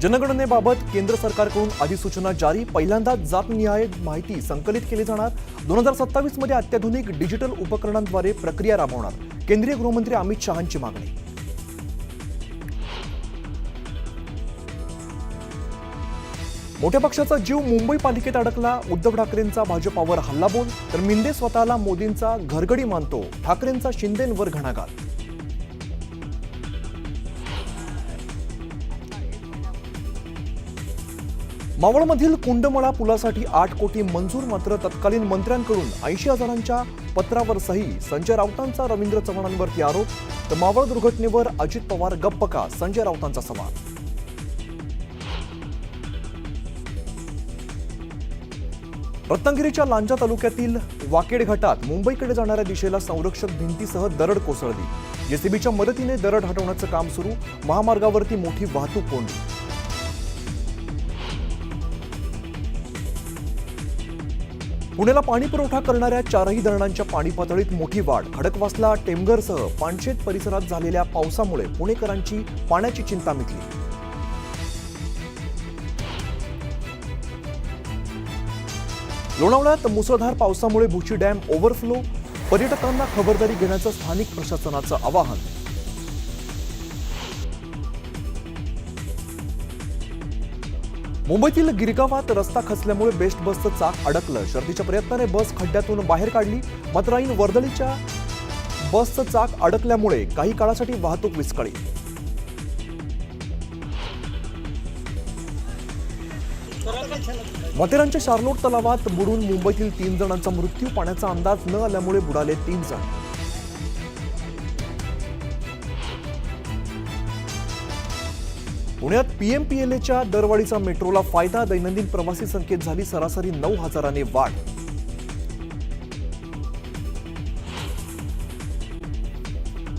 जनगणनेबाबत केंद्र सरकारकडून अधिसूचना जारी. पहिल्यांदाच जातनिहाय माहिती संकलित केली जाणार. 2027 मध्ये अत्याधुनिक डिजिटल उपकरणांद्वारे प्रक्रिया राबवणार. केंद्रीय गृहमंत्री अमित शहांची मागणी. मोठ्या पक्षाचा जीव मुंबई पालिकेत अडकला. उद्धव ठाकरेंचा भाजपावर हल्लाबोल, तर मिंदे स्वतःला मोदींचा घरगडी मानतो. ठाकरेंचा शिंदेंवर घणाघात. मावळमधील कुंडमळा पुलासाठी 8 कोटी मंजूर. मात्र तत्कालीन मंत्र्यांकडून 80,000च्या पत्रावर सही. संजय राऊतांचा रवींद्र चव्हाणांवरती आरोप, तर मावळ दुर्घटनेवर अजित पवार गप्प का? संजय राऊतांचा सवाल. रत्नागिरीच्या लांजा तालुक्यातील वाकेड घाटात मुंबईकडे जाणाऱ्या दिशेला संरक्षक भिंतीसह दरड कोसळली. जेसीबीच्या मदतीने दरड हटवण्याचं काम सुरू. महामार्गावरती मोठी वाहतूक कोंडी. पुण्याला पाणी पुरवठा करणाऱ्या 4ही धरणांच्या पाणी पातळीत मोठी वाढ. खडकवासला, टेमघरसह पानशेत परिसरात झालेल्या पावसामुळे पुणेकरांची पाण्याची चिंता मिटली. लोणावळ्यात मुसळधार पावसामुळे भुशी डॅम ओव्हरफ्लो. पर्यटकांना खबरदारी घेण्याचं स्थानिक प्रशासनाचं आवाहन. मुंबईतील गिरगावात रस्ता खचल्यामुळे बेस्ट बसचं चाक अडकलं. शर्थीच्या प्रयत्नाने बस खड्ड्यातून बाहेर काढली. मात्र ऐन वर्दळीच्या बसचं चाक अडकल्यामुळे काही काळासाठी वाहतूक विस्कळीत. माथेरानच्या शार्लोट तलावात बुडून मुंबईतील 3 जणांचा मृत्यू. पाण्याचा अंदाज न आल्यामुळे बुडाले 3 जण. पुण्यात पीएमपीएलएच्या दरवाढीचा मेट्रोला फायदा. दैनंदिन प्रवासी संख्येत झाली सरासरी 9,000ने वाढ.